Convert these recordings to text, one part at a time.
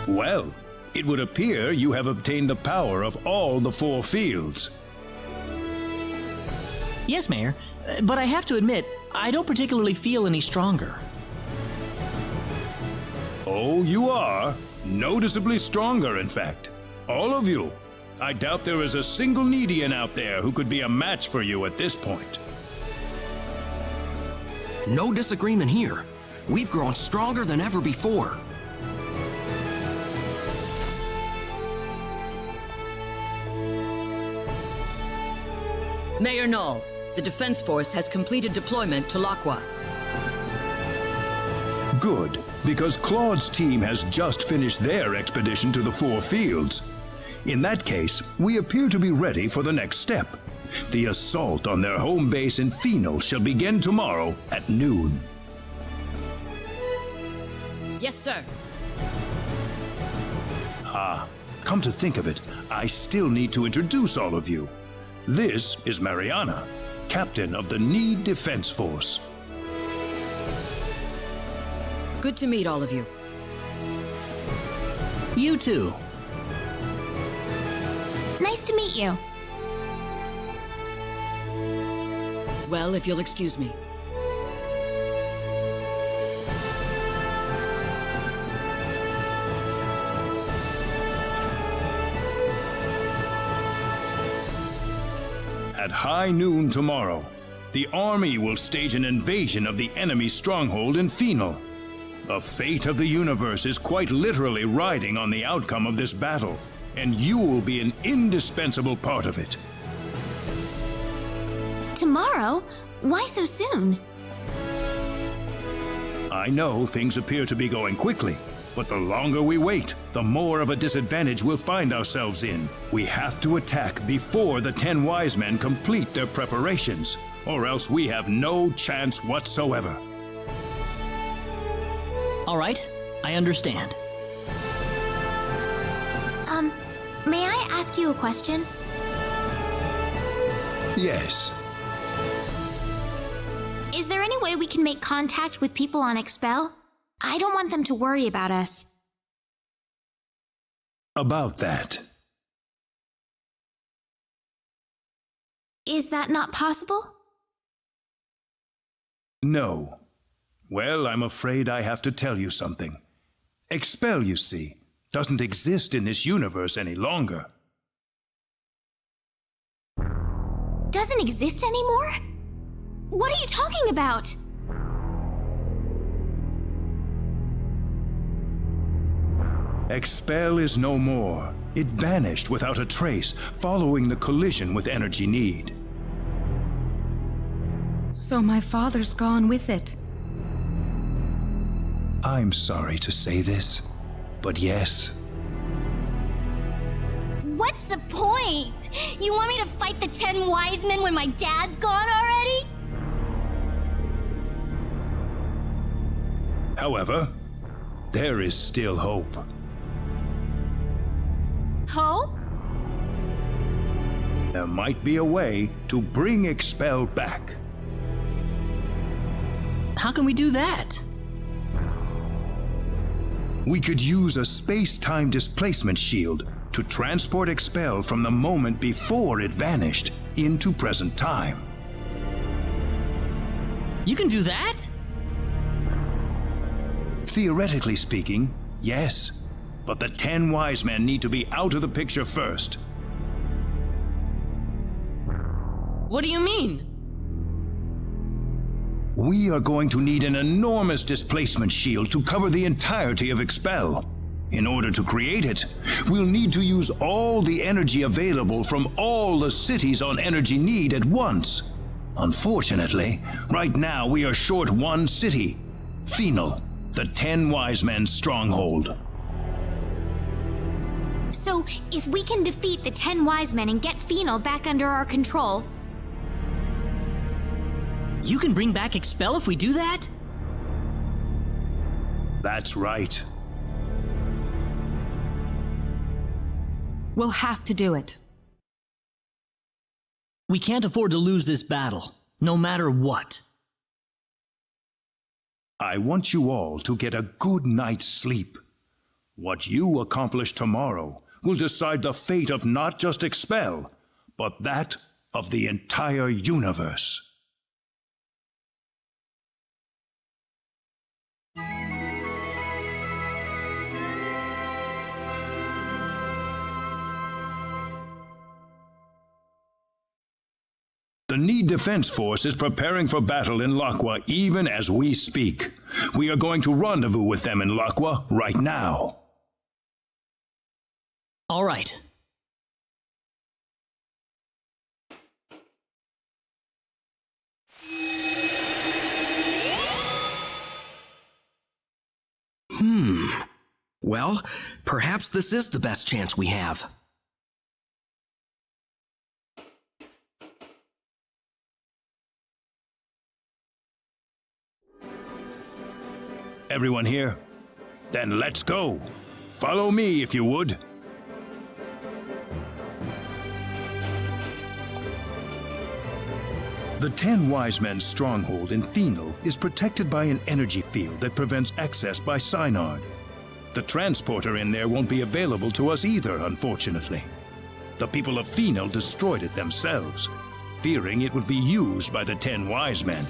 Well, it would appear you have obtained the power of all the four fields. Yes, Mayor, but I have to admit, I don't particularly feel any stronger. Oh, you are. Noticeably stronger, in fact. All of you. I doubt there is a single Needian out there who could be a match for you at this point. No disagreement here. We've grown stronger than ever before. Mayor Null, the Defense Force has completed deployment to Lakwa. Good, because Claude's team has just finished their expedition to the four fields. In that case, we appear to be ready for the next step. The assault on their home base in Phynal shall begin tomorrow at noon. Yes, sir. Come to think of it, I still need to introduce all of you. This is Mariana, captain of the Need Defense Force. Good to meet all of you. You too. Nice to meet you. Well, if you'll excuse me. At high noon tomorrow, the army will stage an invasion of the enemy stronghold in Phynal. The fate of the universe is quite literally riding on the outcome of this battle, and you will be an indispensable part of it. Tomorrow? Why so soon? I know things appear to be going quickly, but the longer we wait, the more of a disadvantage we'll find ourselves in. We have to attack before the 10 wise men complete their preparations, or else we have no chance whatsoever. All right, I understand. May I ask you a question? Yes. Is there any way we can make contact with people on Expel? I don't want them to worry about us. About that. Is that not possible? No. Well, I'm afraid I have to tell you something. Expel, you see, doesn't exist in this universe any longer. Doesn't exist anymore? What are you talking about? Expel is no more. It vanished without a trace, following the collision with Energy Need. So my father's gone with it. I'm sorry to say this, but yes. What's the point? You want me to fight the 10 wise men when my dad's gone already? However, there is still hope. Hope? There might be a way to bring Expel back. How can we do that? We could use a space-time displacement shield to transport Expel from the moment before it vanished into present time. You can do that? Theoretically speaking, yes. But the 10 wise men need to be out of the picture first. What do you mean? We are going to need an enormous displacement shield to cover the entirety of Expel. In order to create it, we'll need to use all the energy available from all the cities on Energy Need at once. Unfortunately, right now we are short one city, Phynal, the 10 wise men's stronghold. So, if we can defeat the 10 wise men and get Phynal back under our control... You can bring back Expel if we do that? That's right. We'll have to do it. We can't afford to lose this battle, no matter what. I want you all to get a good night's sleep. What you accomplish tomorrow will decide the fate of not just Expel, but that of the entire universe. The Need Defense Force is preparing for battle in Laqua even as we speak. We are going to rendezvous with them in Laqua right now. All right. Well, perhaps this is the best chance we have. Everyone here? Then let's go. Follow me if you would. The 10 Wise Men's stronghold in Phynal is protected by an energy field that prevents access by Synard. The transporter in there won't be available to us either, unfortunately. The people of Phynal destroyed it themselves, fearing it would be used by the 10 Wise Men.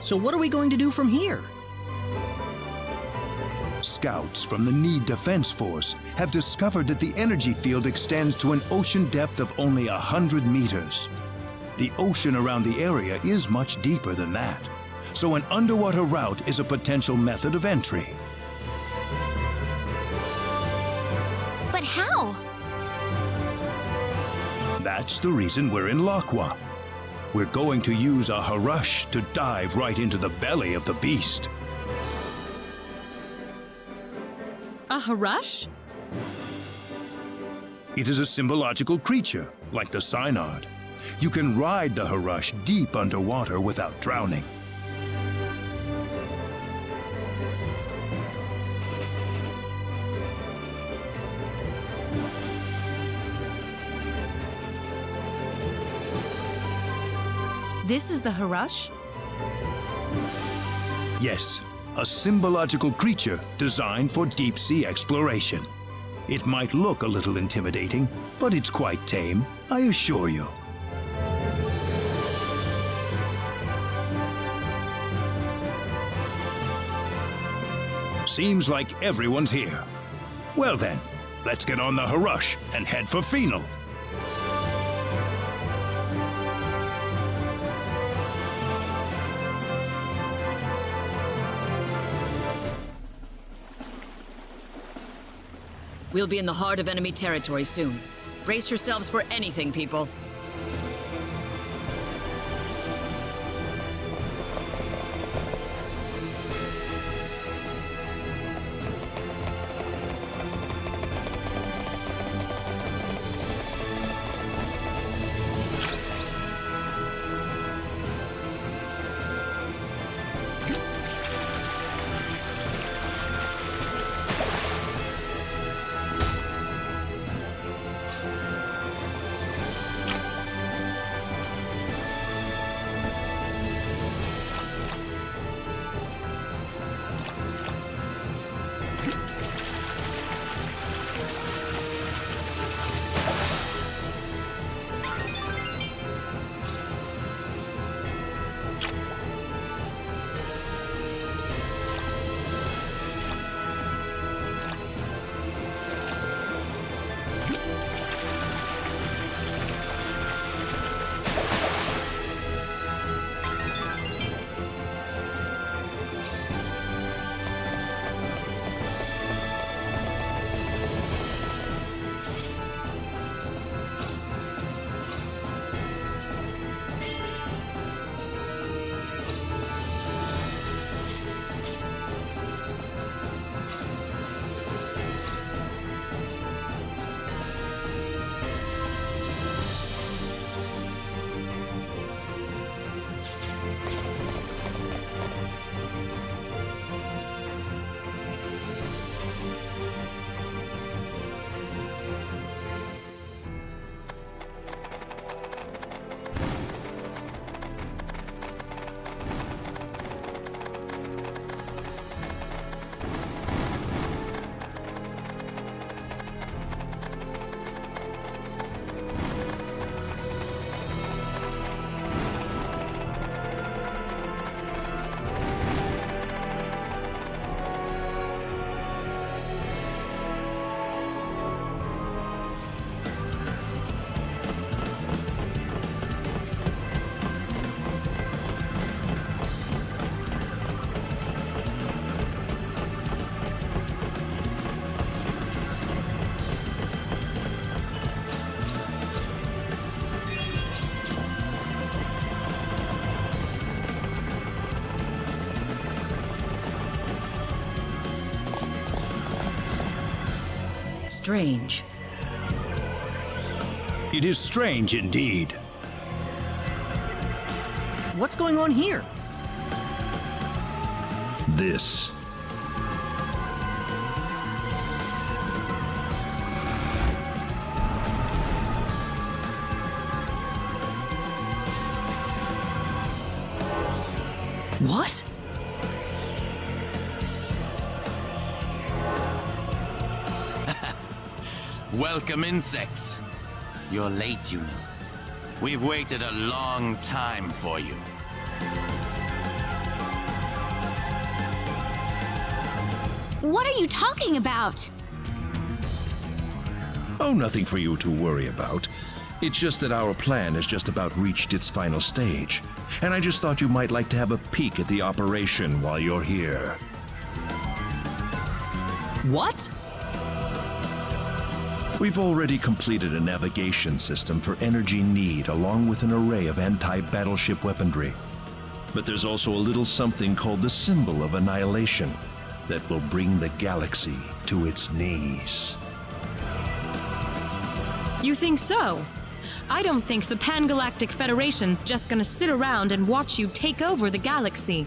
So what are we going to do from here? Scouts from the Need Defense Force have discovered that the energy field extends to an ocean depth of only 100 meters. The ocean around the area is much deeper than that, so an underwater route is a potential method of entry. But how? That's the reason we're in Laqua. We're going to use a Harush to dive right into the belly of the beast. A Harush? It is a symbological creature, like the Synard. You can ride the Harush deep underwater without drowning. This is the Harush? Yes, a symbological creature designed for deep-sea exploration. It might look a little intimidating, but it's quite tame, I assure you. Seems like everyone's here. Well then, let's get on the Harush and head for Phynal. We'll be in the heart of enemy territory soon. Brace yourselves for anything, people. Strange. It is strange indeed. What's going on here? This. What? Welcome, insects. You're late, you know. We've waited a long time for you. What are you talking about? Oh, nothing for you to worry about. It's just that our plan has just about reached its final stage, and I just thought you might like to have a peek at the operation while you're here. What? We've already completed a navigation system for energy need along with an array of anti-battleship weaponry. But there's also a little something called the Symbol of Annihilation that will bring the galaxy to its knees. You think so? I don't think the Pan-Galactic Federation's just gonna sit around and watch you take over the galaxy.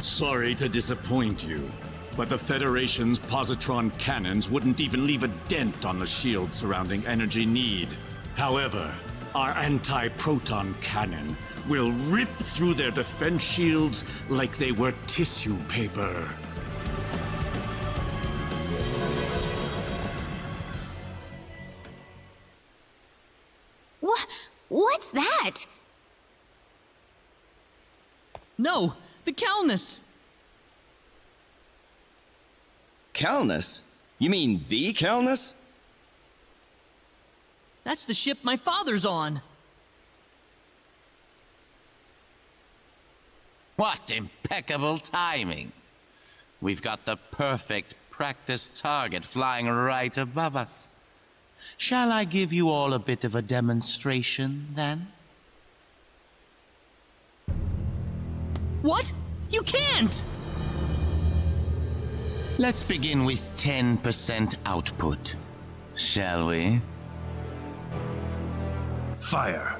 Sorry to disappoint you, but the Federation's positron cannons wouldn't even leave a dent on the shield surrounding energy need. However, our anti-proton cannon will rip through their defense shields like they were tissue paper. What's that? No, the Calnus! Calnus? You mean the Calnus? That's the ship my father's on. What impeccable timing. We've got the perfect practice target flying right above us. Shall I give you all a bit of a demonstration, then? What? You can't! Let's begin with 10% output, shall we? Fire.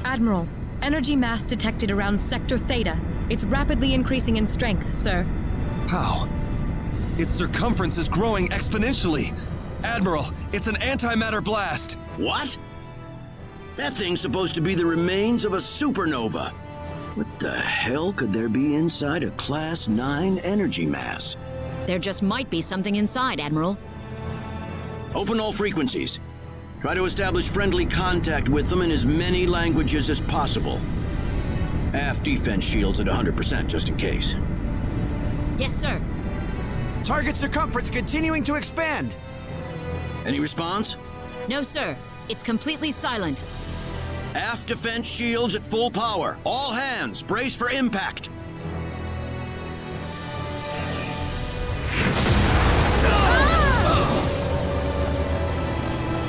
Admiral, energy mass detected around Sector Theta. It's rapidly increasing in strength, sir. How? Its circumference is growing exponentially. Admiral, it's an antimatter blast. What? That thing's supposed to be the remains of a supernova. What the hell could there be inside a Class 9 energy mass? There just might be something inside, Admiral. Open all frequencies. Try to establish friendly contact with them in as many languages as possible. Aft defense shields at 100%, just in case. Yes, sir. Target circumference continuing to expand. Any response? No, sir. It's completely silent. Aft defense shields at full power. All hands, brace for impact.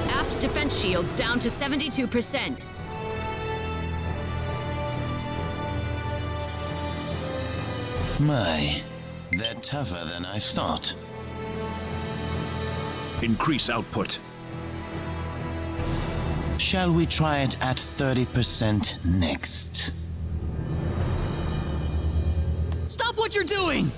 Aft defense shields down to 72%. My, they're tougher than I thought. Increase output. Shall we try it at 30% next? Stop what you're doing!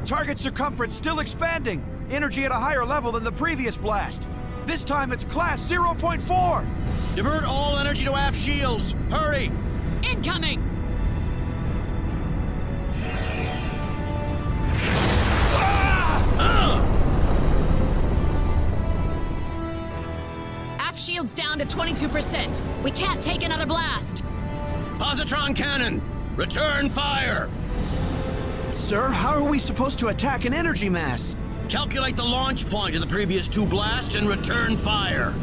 Target circumference still expanding. Energy at a higher level than the previous blast. This time it's Class 0.4. Divert all energy to aft shields. Hurry! Incoming! Aft shields down to 22%. We can't take another blast. Positron cannon, return fire! Sir, how are we supposed to attack an energy mass? Calculate the launch point of the previous two blasts and return fire.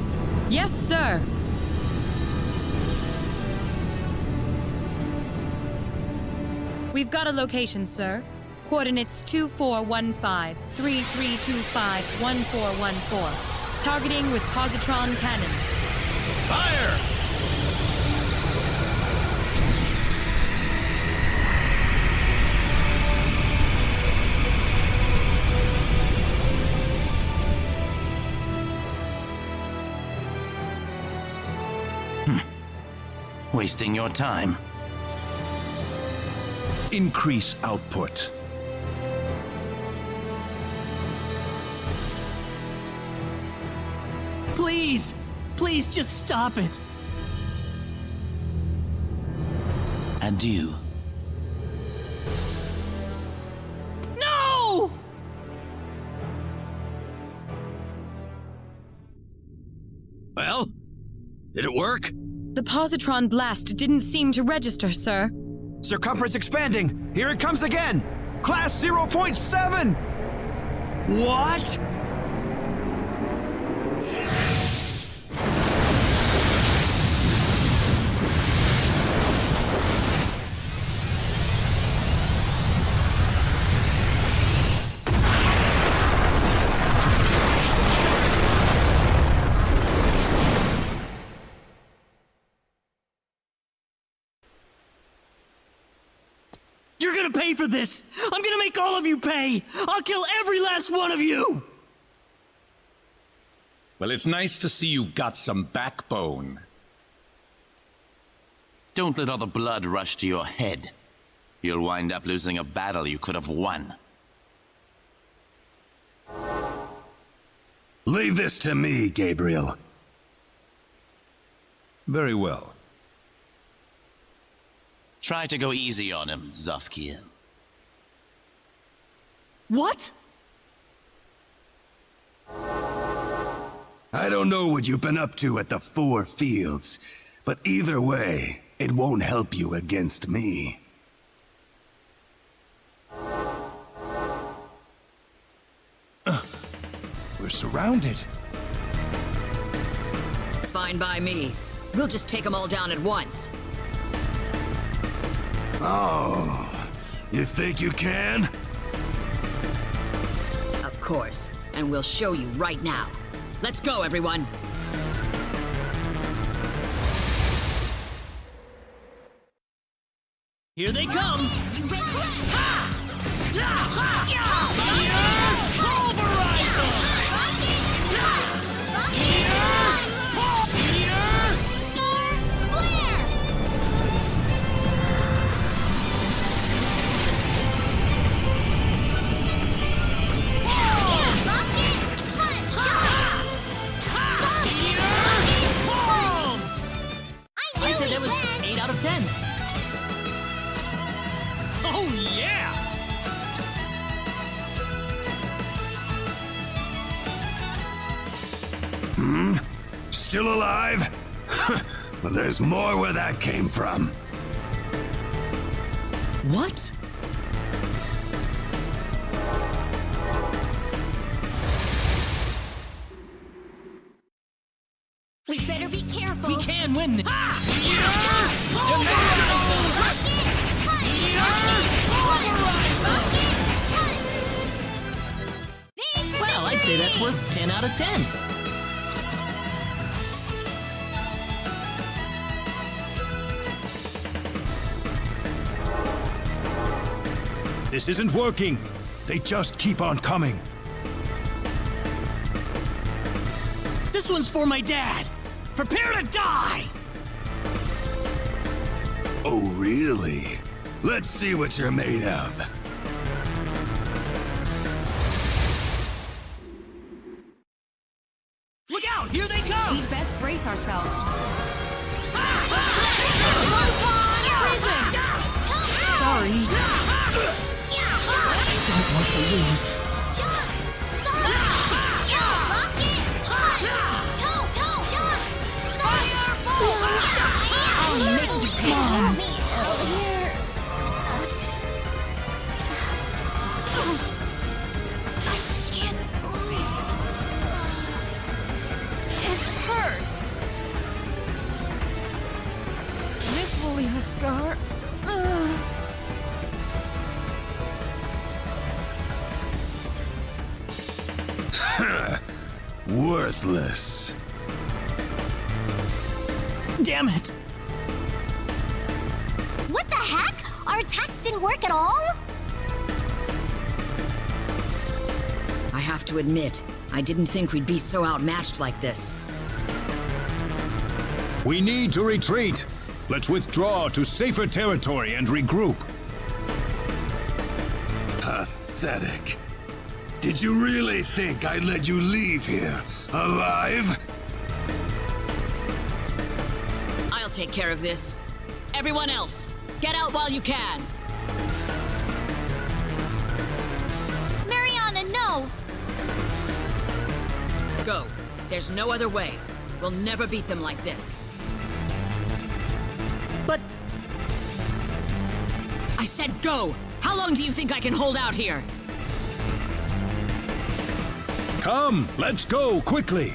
Yes, sir. We've got a location, sir. Coordinates 2415-3325-1414. Targeting with positron cannon. Fire! Wasting your time. Increase output. Please! Please just stop it! Adieu. No! Well, did it work? The positron blast didn't seem to register, sir. Circumference expanding. Here it comes again. Class 0.7. What? You're gonna pay for this! I'm gonna make all of you pay! I'll kill every last one of you! Well, it's nice to see you've got some backbone. Don't let all the blood rush to your head. You'll wind up losing a battle you could have won. Leave this to me, Gabriel. Very well. Try to go easy on him, Zofkiel. What? I don't know what you've been up to at the Four Fields, but either way, it won't help you against me. We're surrounded. Fine by me. We'll just take them all down at once. Oh, you think you can? Of course. And we'll show you right now. Let's go, everyone. Here they come! You ready? I'd say that was 8 out of 10. Oh, yeah! Still alive? Well, there's more where that came from. What? We better be careful. We can win this. Well, I'd say that's worth 10 out of 10. This isn't working. They just keep on coming. This one's for my dad. Prepare to die! Oh, really? Let's see what you're made of. Look out! Here they come! We'd best brace ourselves. Sorry. I don't want to lose. I'll make you pay. It hurts. This will leave a scar. worthless. Damn it! What the heck? Our attacks didn't work at all? I have to admit, I didn't think we'd be so outmatched like this. We need to retreat. Let's withdraw to safer territory and regroup. Pathetic. Did you really think I'd let you leave here alive? I'll take care of this. Everyone else, get out while you can. Mariana, no! Go. There's no other way. We'll never beat them like this. But... I said go! How long do you think I can hold out here? Come, let's go, quickly!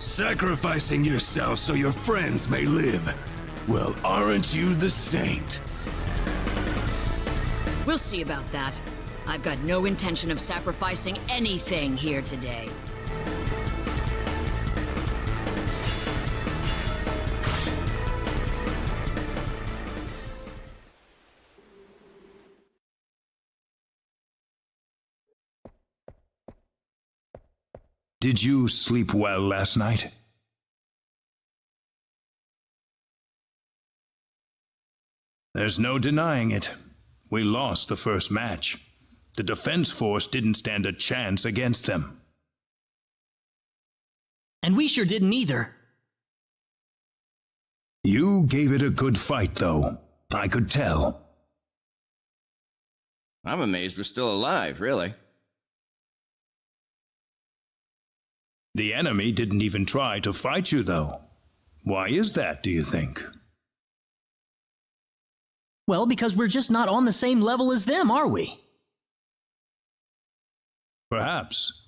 Sacrificing yourself so your friends may live. Well, aren't you the saint? We'll see about that. I've got no intention of sacrificing anything here today. Did you sleep well last night? There's no denying it. We lost the first match. The defense force didn't stand a chance against them. And we sure didn't either. You gave it a good fight, though. I could tell. I'm amazed we're still alive, really. The enemy didn't even try to fight you, though. Why is that, do you think? Well, because we're just not on the same level as them, are we? Perhaps.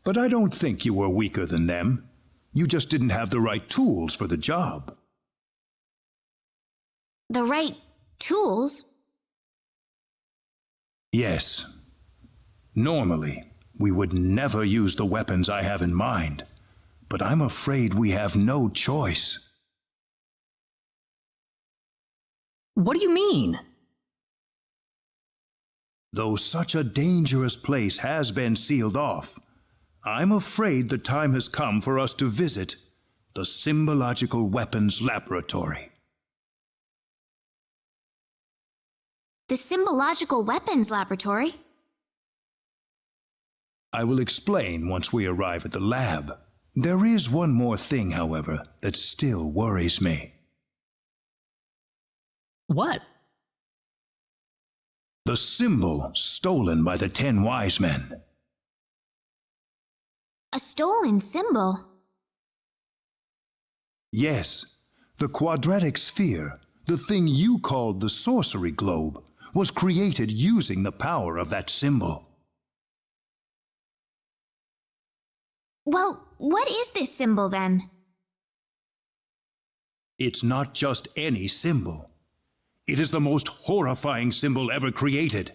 But I don't think you were weaker than them. You just didn't have the right tools for the job. The right tools? Yes. Normally, we would never use the weapons I have in mind. But I'm afraid we have no choice. What do you mean? Though such a dangerous place has been sealed off, I'm afraid the time has come for us to visit the Symbological Weapons Laboratory. The Symbological Weapons Laboratory? I will explain once we arrive at the lab. There is one more thing, however, that still worries me. What? The symbol stolen by the 10 wise men. A stolen symbol? Yes, the quadratic sphere, the thing you called the sorcery globe, was created using the power of that symbol. Well, what is this symbol then? It's not just any symbol. It is the most horrifying symbol ever created.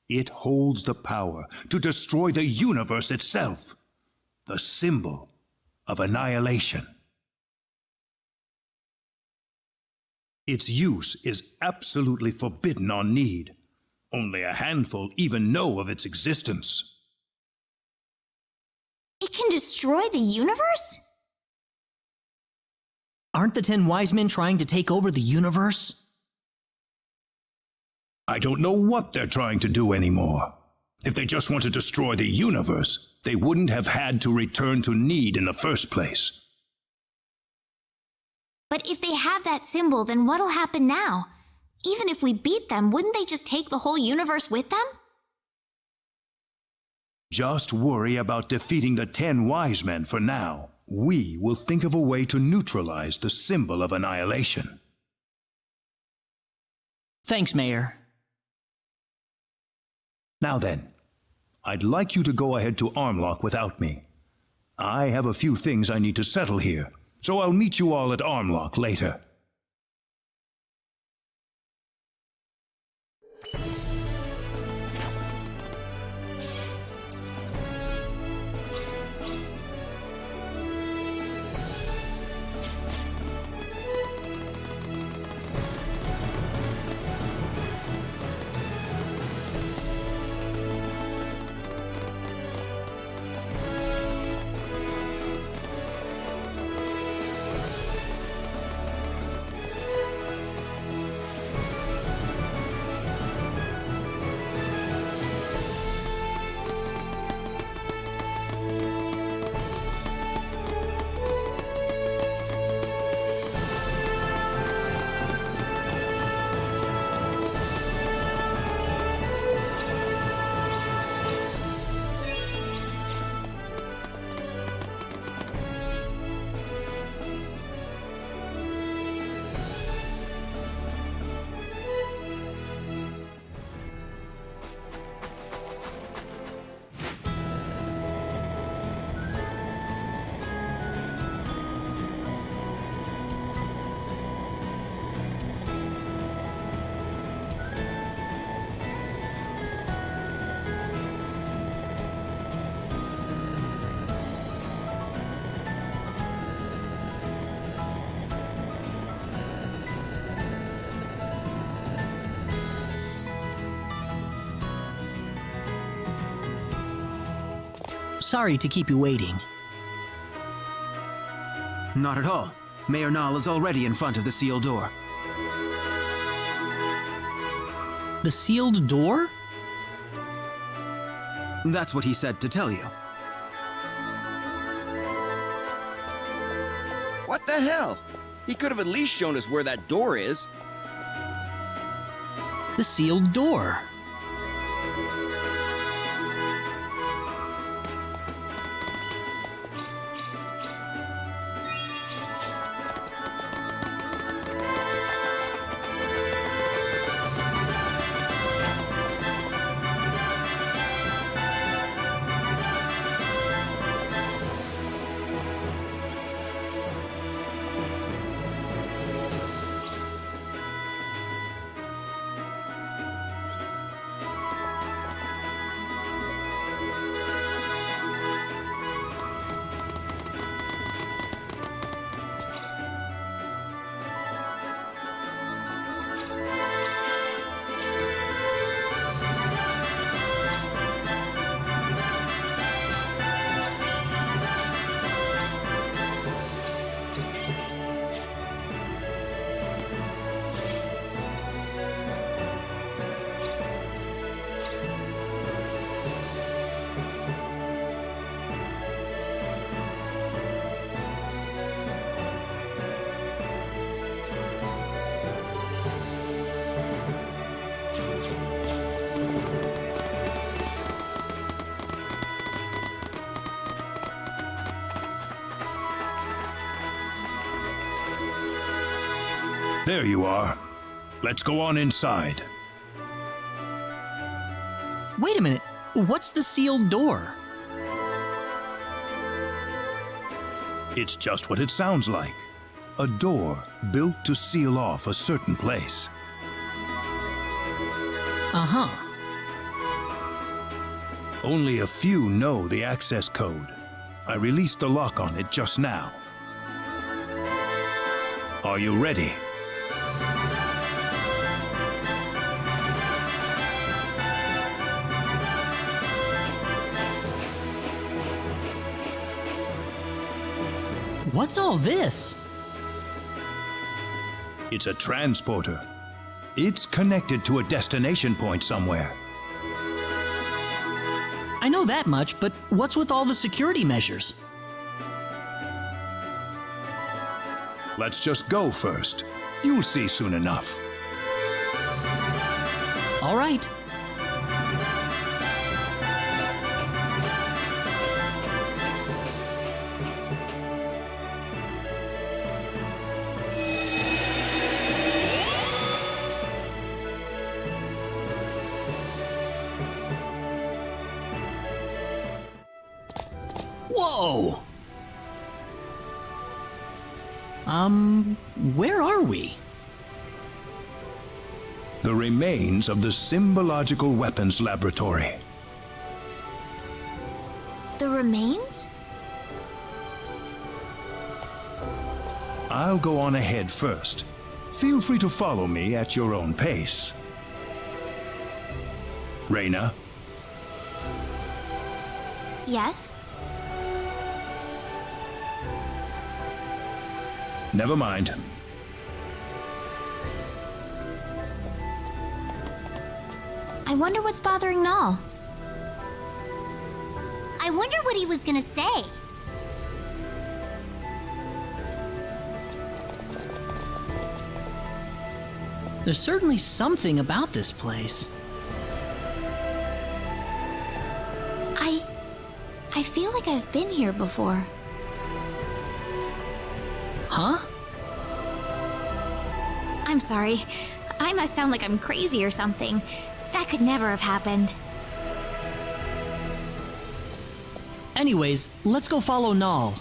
It holds the power to destroy the universe itself. The symbol of annihilation. Its use is absolutely forbidden on Need. Only a handful even know of its existence. It can destroy the universe? Aren't the 10 wise men trying to take over the universe? I don't know what they're trying to do anymore. If they just want to destroy the universe, they wouldn't have had to return to Need in the first place. But if they have that symbol, then what'll happen now? Even if we beat them, wouldn't they just take the whole universe with them? Just worry about defeating the 10 wise men for now. We will think of a way to neutralize the symbol of annihilation. Thanks, Mayor. Now then, I'd like you to go ahead to Armlock without me. I have a few things I need to settle here, so I'll meet you all at Armlock later. Sorry to keep you waiting. Not at all. Mayor Nall is already in front of the sealed door. The sealed door? That's what he said to tell you. What the hell? He could have at least shown us where that door is. The sealed door. There you are. Let's go on inside. Wait a minute. What's the sealed door? It's just what it sounds like. A door built to seal off a certain place. Uh-huh. Only a few know the access code. I released the lock on it just now. Are you ready? What's all this? It's a transporter. It's connected to a destination point somewhere. I know that much, but what's with all the security measures? Let's just go first. You'll see soon enough. All right. Whoa! Where are we? The remains of the Symbological Weapons Laboratory. The remains? I'll go on ahead first. Feel free to follow me at your own pace. Reyna? Yes? Never mind. I wonder what's bothering Null. I wonder what he was gonna say. There's certainly something about this place. I feel like I've been here before. Huh? I'm sorry. I must sound like I'm crazy or something. That could never have happened. Anyways, let's go follow Null.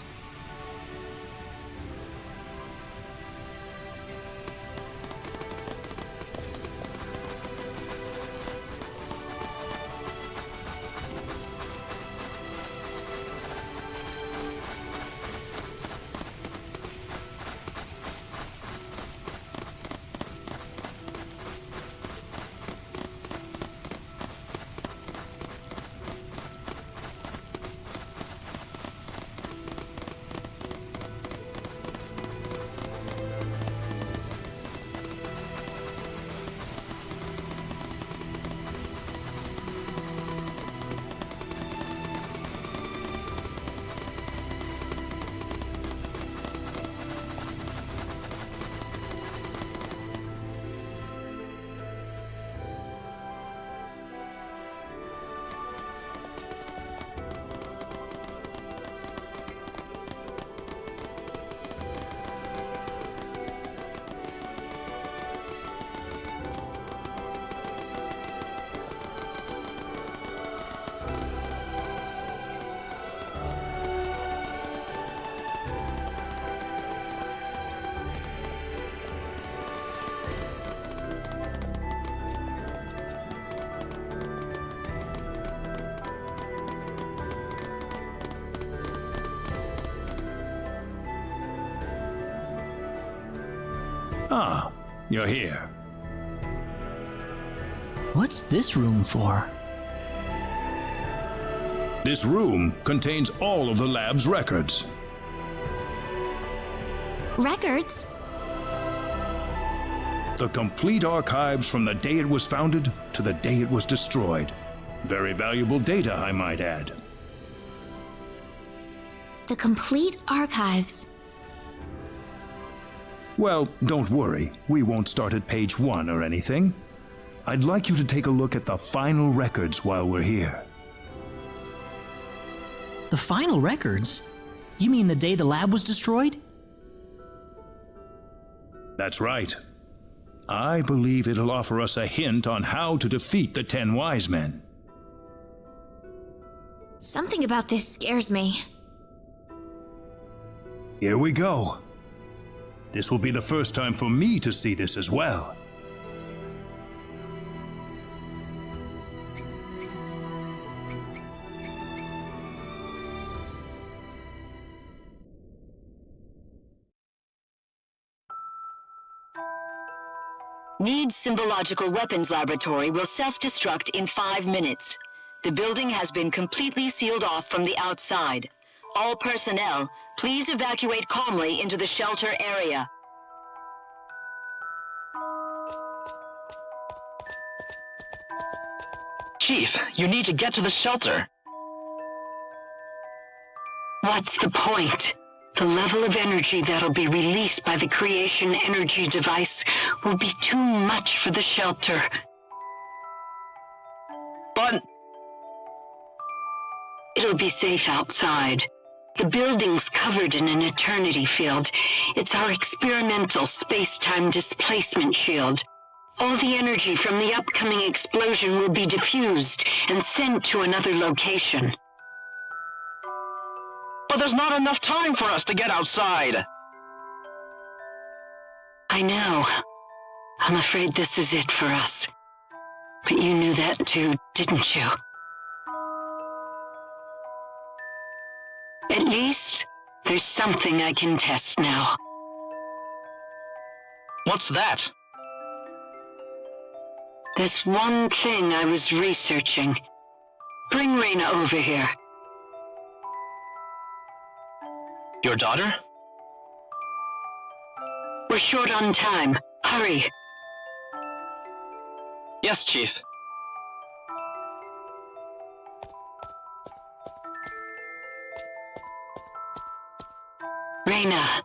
Ah, you're here. What's this room for? This room contains all of the lab's records. Records? The complete archives from the day it was founded to the day it was destroyed. Very valuable data, I might add. The complete archives. Well, don't worry. We won't start at page 1 or anything. I'd like you to take a look at the final records while we're here. The final records? You mean the day the lab was destroyed? That's right. I believe it'll offer us a hint on how to defeat the 10 Wise Men. Something about this scares me. Here we go. This will be the first time for me to see this as well. Need's Symbological Weapons Laboratory will self-destruct in 5 minutes. The building has been completely sealed off from the outside. All personnel, please evacuate calmly into the shelter area. Chief, you need to get to the shelter. What's the point? The level of energy that'll be released by the creation energy device will be too much for the shelter. But it'll be safe outside. The building's covered in an eternity field. It's our experimental space-time displacement shield. All the energy from the upcoming explosion will be diffused and sent to another location. But there's not enough time for us to get outside. I know. I'm afraid this is it for us. But you knew that too, didn't you? At least, there's something I can test now. What's that? There's one thing I was researching. Bring Reyna over here. Your daughter? We're short on time. Hurry. Yes, Chief. Reyna.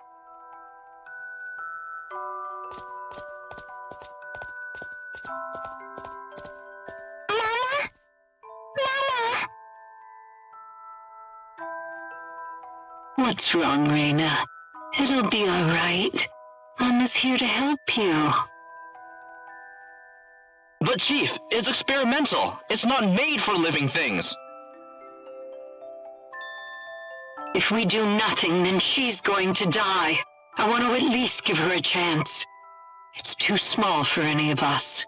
What's wrong, Reyna? It'll be all right. Mama's here to help you. But Chief, it's experimental. It's not made for living things. If we do nothing, then she's going to die. I want to at least give her a chance. It's too small for any of us.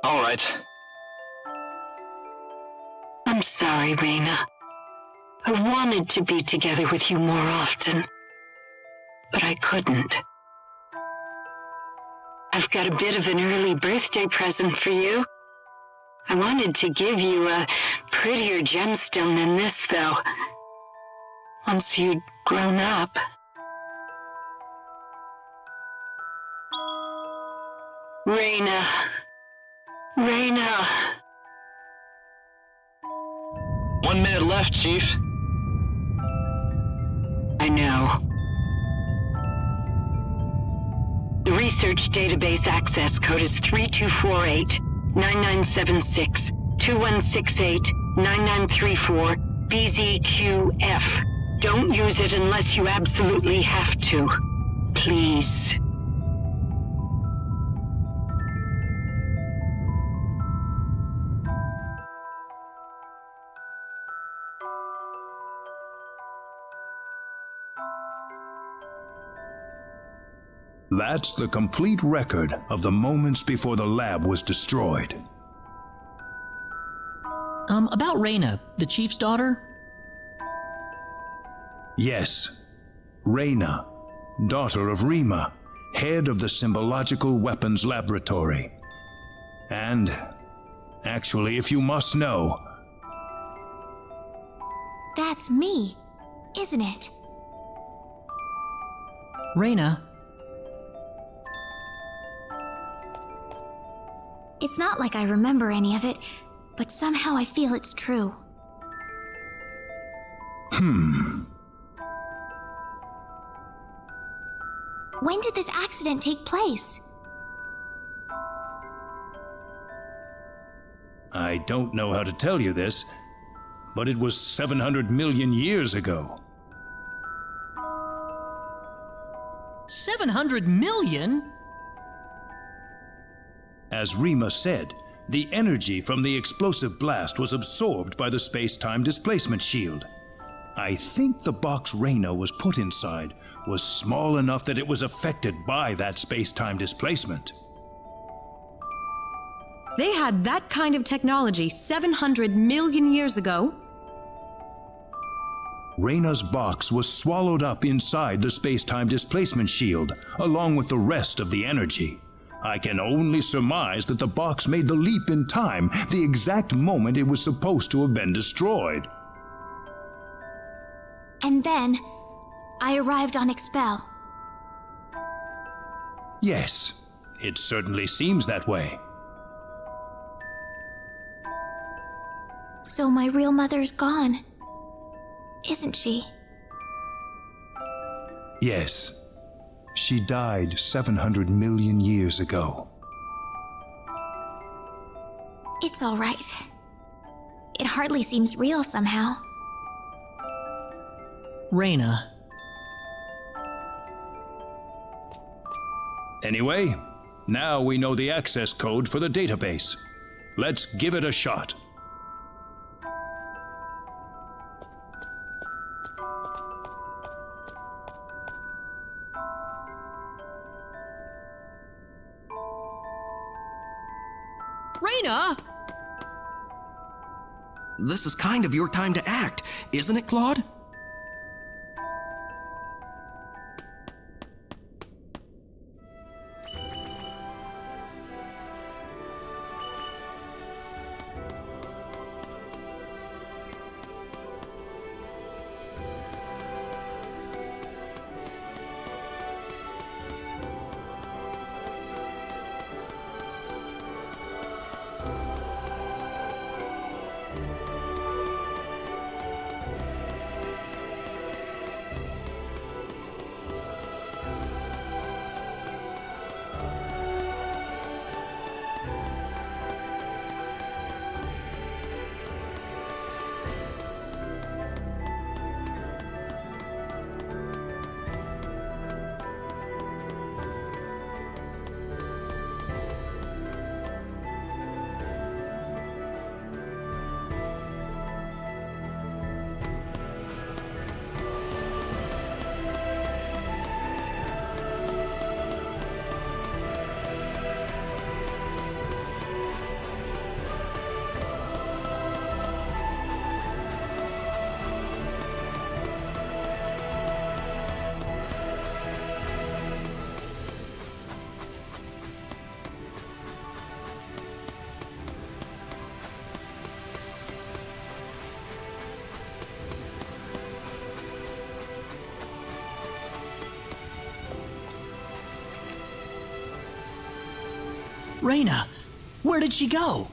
All right. I'm sorry, Reyna. I wanted to be together with you more often, but I couldn't. I've got a bit of an early birthday present for you. I wanted to give you a prettier gemstone than this, though. Once you'd grown up. Reyna. Reyna. 1 minute left, Chief. I know. The research database access code is 3248-9976-2168-9934-BZQF. Don't use it unless you absolutely have to. Please. That's the complete record of the moments before the lab was destroyed. About Reyna, the chief's daughter? Yes, Reyna, daughter of Rima, head of the Symbological Weapons Laboratory. And, actually, if you must know... That's me, isn't it? Reyna. It's not like I remember any of it, but somehow I feel it's true. When did this accident take place? I don't know how to tell you this, but it was 700 million years ago. 700 million? As Rima said, the energy from the explosive blast was absorbed by the space-time displacement shield. I think the box Reyna was put inside was small enough that it was affected by that space-time displacement. They had that kind of technology 700 million years ago? Reyna's box was swallowed up inside the space-time displacement shield, along with the rest of the energy. I can only surmise that the box made the leap in time the exact moment it was supposed to have been destroyed. And then, I arrived on Expel. Yes, it certainly seems that way. So my real mother's gone, isn't she? Yes. She died 700 million years ago. It's all right. It hardly seems real somehow. Reyna. Anyway, now we know the access code for the database. Let's give it a shot. Reyna! This is kind of your time to act, isn't it, Claude? Reyna, where did she go?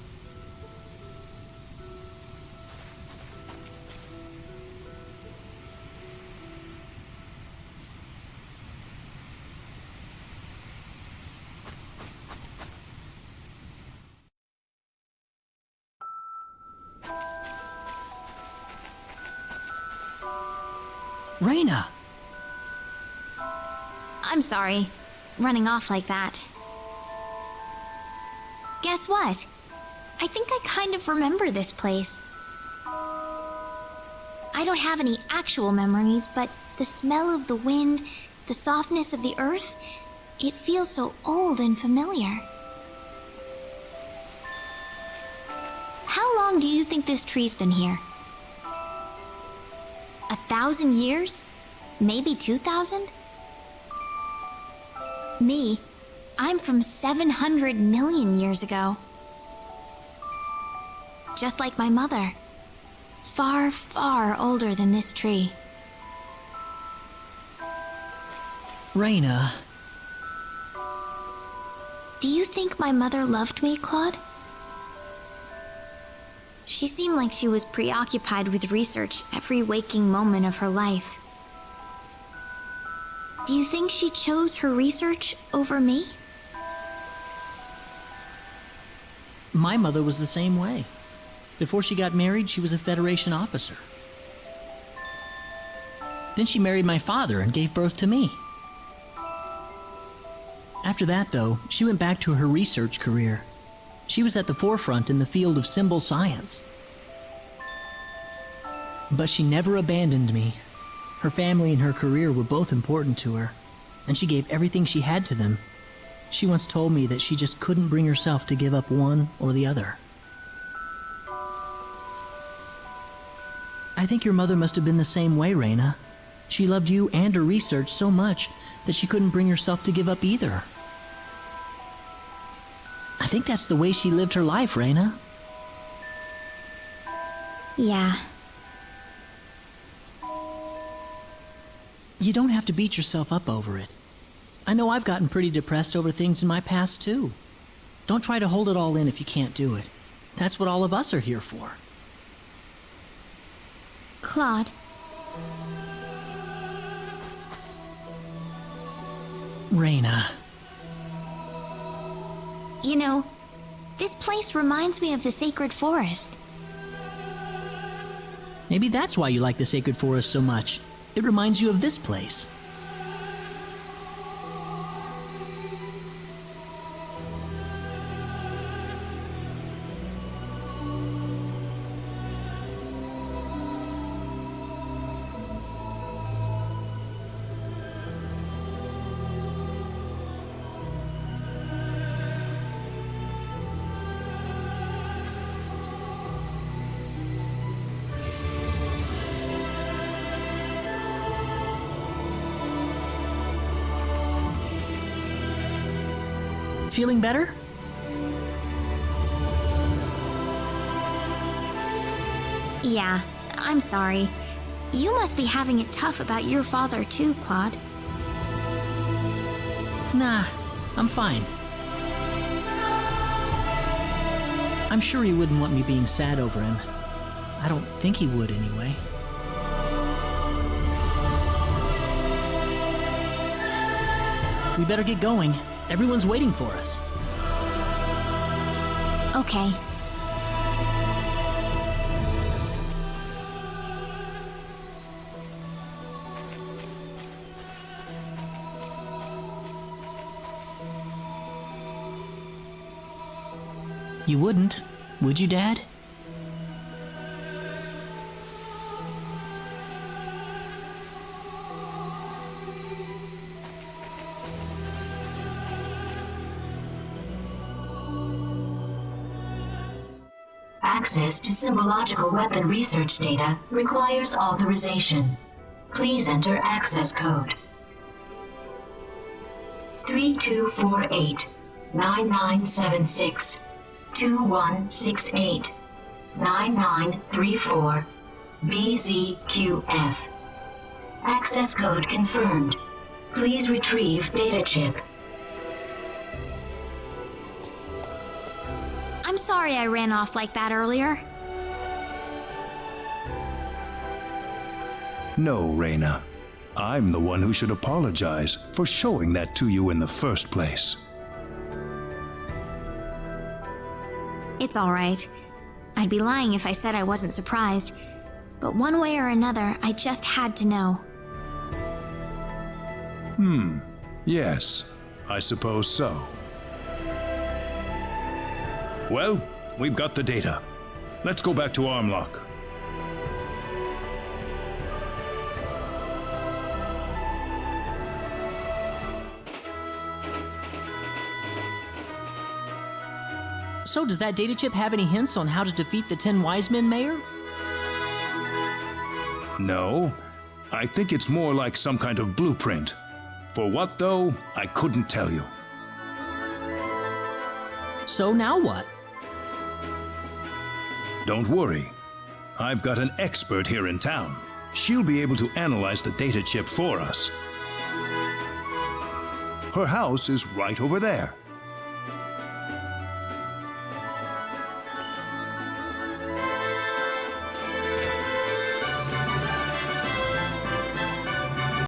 Reyna! I'm sorry, running off like that. Guess what? I think I kind of remember this place. I don't have any actual memories, but the smell of the wind, the softness of the earth, it feels so old and familiar. How long do you think this tree's been here? 1,000 years? Maybe 2,000? Me, I'm from 700 million years ago. Just like my mother. Far, far older than this tree. Reyna. Do you think my mother loved me, Claude? She seemed like she was preoccupied with research every waking moment of her life. Do you think she chose her research over me? My mother was the same way. Before she got married, she was a Federation officer. Then she married my father and gave birth to me. After that, though, she went back to her research career. She was at the forefront in the field of symbol science. But she never abandoned me. Her family and her career were both important to her, and she gave everything she had to them. She once told me that she just couldn't bring herself to give up one or the other. I think your mother must have been the same way, Reyna. She loved you and her research so much that she couldn't bring herself to give up either. I think that's the way she lived her life, Reyna. Yeah. You don't have to beat yourself up over it. I know I've gotten pretty depressed over things in my past, too. Don't try to hold it all in if you can't do it. That's what all of us are here for. Claude. Reyna. You know, this place reminds me of the sacred forest. Maybe that's why you like the sacred forest so much. It reminds you of this place. feeling better? Yeah, I'm sorry. You must be having it tough about your father too, Claude. Nah, I'm fine. I'm sure he wouldn't want me being sad over him. I don't think he would anyway. We better get going. Everyone's waiting for us. Okay. You wouldn't, would you, Dad? Access to symbological weapon research data requires authorization. Please enter access code 3248 9976 2168 9934 BZQF. Access code confirmed. Please retrieve data chip. I'm sorry I ran off like that earlier. No, Reyna. I'm the one who should apologize for showing that to you in the first place. It's all right. I'd be lying if I said I wasn't surprised. But one way or another, I just had to know. Yes, I suppose so. Well, we've got the data. Let's go back to Armlock. So does that data chip have any hints on how to defeat the 10 Wise Men, Mayor? No, I think it's more like some kind of blueprint. For what, though, I couldn't tell you. So now what? Don't worry. I've got an expert here in town. She'll be able to analyze the data chip for us. Her house is right over there.